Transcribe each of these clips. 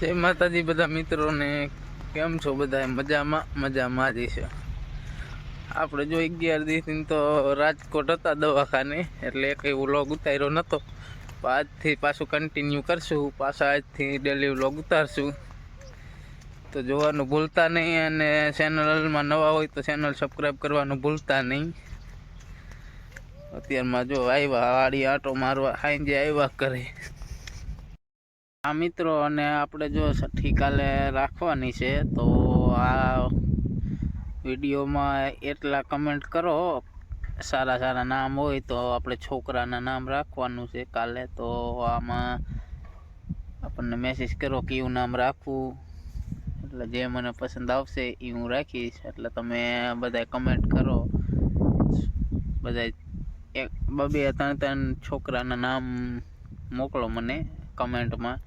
જય માતાજી બધા મિત્રોને, કેમ છો બધા? મજામાં જ છે. આપણે જો 11 દિવસથી તો રાજકોટ હતા દવાખાને, એટલે કંઈ વ્લોગ ઉતાર્યો નહોતો. આજથી પાછું કન્ટિન્યુ કરશું, પાછા આજથી ડેલી વ્લોગ ઉતારશું. તો જોવાનું ભૂલતા નહીં, અને ચેનલમાં નવા હોય તો ચેનલ સબસ્ક્રાઈબ કરવાનું ભૂલતા નહીં. અત્યારમાં જો આવ્યા વાડી આટો મારવા, સાંજે આવ્યા કરે આ મિત્રો. અને આપણે જો છઠ્ઠી કાલે રાખવાની છે, તો આ વિડીયોમાં એટલા કમેન્ટ કરો, સારા નામ હોય તો આપણે છોકરાના નામ રાખવાનું છે કાલે. તો આમાં આપણને મેસેજ કરો કયું નામ રાખવું, એટલે જે મને પસંદ આવશે એ હું રાખીશ. એટલે તમે બધા કમેન્ટ કરો, બધા 2-3 છોકરાના નામ મોકલો મને કમેન્ટમાં.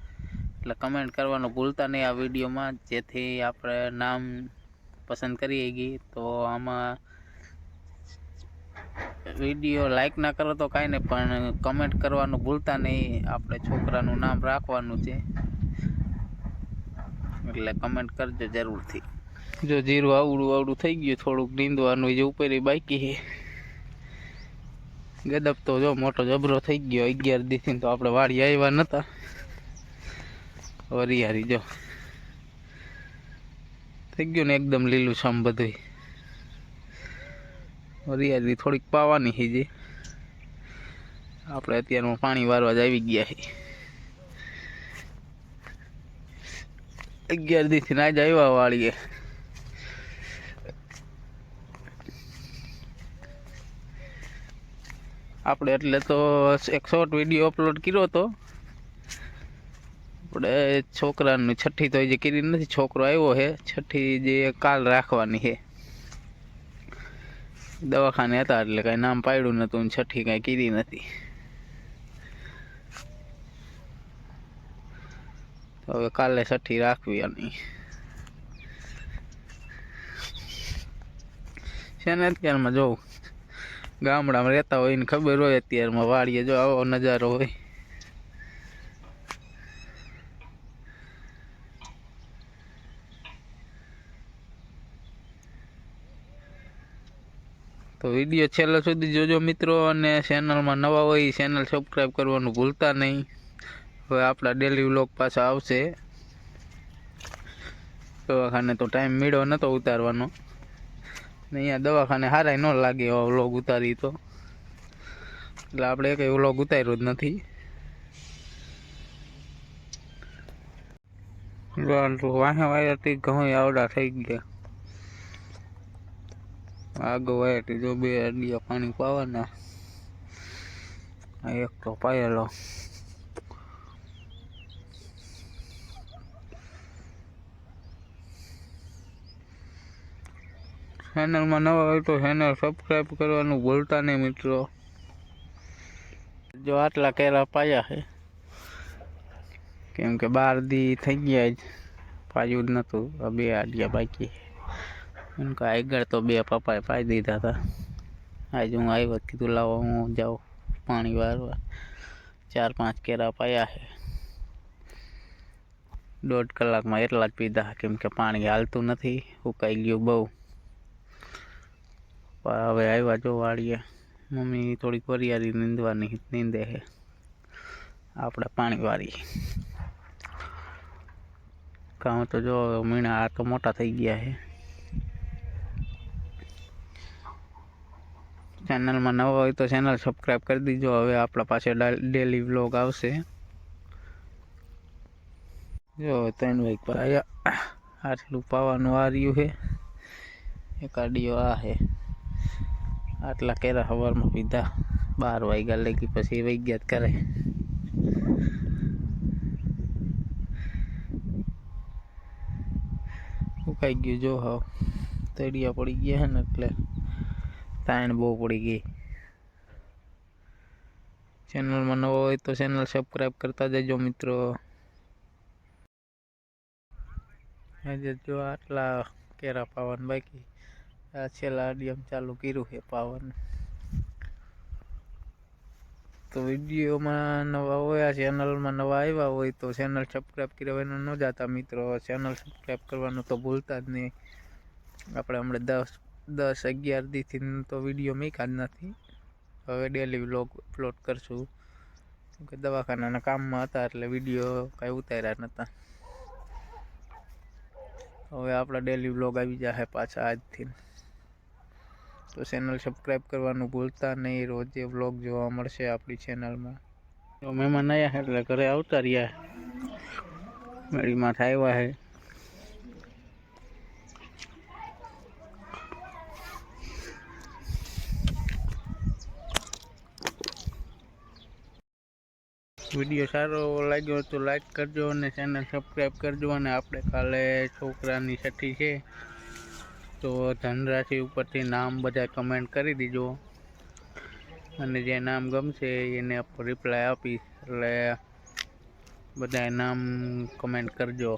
એટલે કમેન્ટ કરવાનું ભૂલતા નહીં આ વિડીયોમાં, જેથી આપણે નામ પસંદ કરીએ ગઈ. તો આમાં વિડીયો લાઈક ના કરો તો કાંઈ નહીં, પણ કમેન્ટ કરવાનું ભૂલતા નહીં. આપણે છોકરાનું નામ રાખવાનું છે, એટલે કમેન્ટ કરજો જરૂરથી. જો જીરું આવડું થઈ ગયું, થોડુંક નીંદવાનું જે ઉપર બાકી છે. ગદબ તો જો મોટો જબરો થઈ ગયો. 11 દિવસથી તો આપણે વાડી આવ્યા નહોતા. વરિયારી જો થઈ ગયું ને એકદમ લીલું છમ બધું. વરિયારી થોડીક પાવાની છે જે આપણે અત્યારમાં પાણી વારવા જ આવી ગયા છે. 11 દિવસથી આજ આવ્યા વાળીએ. આપણે એટલે તો એક શોર્ટ વિડીયો અપલોડ કર્યો હતો. આપણે છોકરાનું છઠ્ઠી તો જે કરી નથી, છોકરો આવ્યો છે. છઠ્ઠી જે કાલ રાખવાની છે. દવાખાને હતા એટલે કાંઈ નામ પાડ્યું નહોતું, છઠ્ઠી કાંઈ કીધી નથી. તો હવે કાલે છઠ્ઠી રાખવી. અને છે ને અત્યારમાં જોઉં ગામડામાં રહેતા હોય ને ખબર હોય, અત્યારમાં વાડીએ જો આવો નજારો હોય. તો વિડીયો છેલ્લા સુધી જોજો મિત્રો, અને ચેનલમાં નવા હોય ચેનલ સબસ્ક્રાઈબ કરવાનું ભૂલતા નહીં. હવે આપણા ડેલી વ્લોગ પાછા આવશે. દવાખાને તો ટાઈમ મળ્યો નહોતો ઉતારવાનો, ને અહીંયા દવાખાને હારાય ન લાગે એવા વ્લોગ ઉતારી તો, એટલે આપણે કંઈ વ્લોગ ઉતાર્યો જ નથી. વાહ્યાથી ઘઉં આવડા થઈ ગયા. આગળ વાયથી જો 2 અડિયા પાણી પાવાના, એક તો પાયેલો. ચેનલમાં નવા હોય તો ચેનલ સબસ્ક્રાઈબ કરવાનું ભૂલતા નહીં મિત્રો. જો આટલા કેરા પાયા છે, કેમ કે 12 દી થઈ ગયા જ પાયું જ નહોતું. 2 આડિયા બાકી. આગળ તો 2 પપ્પાએ પાઈ દીધા હતા. આજે હું આવ્યો, કીધું લાવો હું જાઉં પાણી વારવા. 4-5 કેરા પાયા છે. 1.5 કલાકમાં એટલા જ પીધા, કેમ કે પાણી હાલતું નથી, ઉકાઈ ગયું બહુ. હવે આવ્યા જો વાળીએ. મમ્મી થોડીક વરિયારી નીંદે છે, આપણે પાણી વારીએ. કામ તો જો મીણા આ તો મોટા થઈ ગયા છે. ચેનલમાં નવા હોય તો ચેનલ સબસ્ક્રાઈબ કરી દીજો. હવે આપણા પાસે ડેલી વ્લોગ આવશે. જો 3 વાગે પર આવ્યા. આટલું પાવાનું આ રહ્યું છે. એક આડિયો આ છે. આટલા કેરા સવારમાં પીધા. 12 વાગ્યા લગી, પછી વૈગ્યા જ કરે. ઉકાઈ ગયું જો હાવ તળિયા પડી ગયા છે ને, એટલે તાણ બહુ પડી ગઈ. ચેનલમાં નવો હોય તો ચેનલ સબસ્ક્રાઈબ કરતા જજો મિત્રો. આજે જો આટલા કેરા પાવાનું બાકી. આ છેલ્લા અડિયામ ચાલુ કર્યું છે પાવાનું. તો વિડીયોમાં નવા હોય, ચેનલમાં નવા આવ્યા હોય તો ચેનલ સબસ્ક્રાઈબ કરવાનું ન જાતા મિત્રો. ચેનલ સબસ્ક્રાઈબ કરવાનું તો ભૂલતા જ નહીં. આપણે હમણાં 10-11 દીથી તો વિડીયો મૂક્યા જ નથી. હવે ડેલી વ્લોગ અપલોડ કરશું. કે દવાખાનાના કામમાં હતા એટલે વિડીયો કાંઈ ઉતાર્યા નહોતા. હવે આપણા ડેલી વ્લોગ આવી જશે પાછા આજથી. તો ચેનલ સબસ્ક્રાઈબ કરવાનું ભૂલતા નહીં. રોજે વ્લોગ જોવા મળશે આપણી ચેનલમાં. તો મહેમાન આવ્યા એટલે ઘરે આવતા રહ્યા. મેળીમાં આવ્યા છે. વિડીયો સારો લાગ્યો તો લાઈક કરજો અને ચેનલ સબસ્ક્રાઈબ કરજો. અને આપણે કાલે છોકરાની છઠ્ઠી છે તો ધનરાશિ ઉપરથી નામ બધા કમેન્ટ કરી દીજો. અને જે નામ ગમશે એને રિપ્લાય આપીશ. એટલે બધાએ નામ કમેન્ટ કરજો.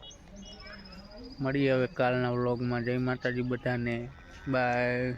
મળીએ હવે કાલના વ્લોગમાં. જય માતાજી બધાને. બાય.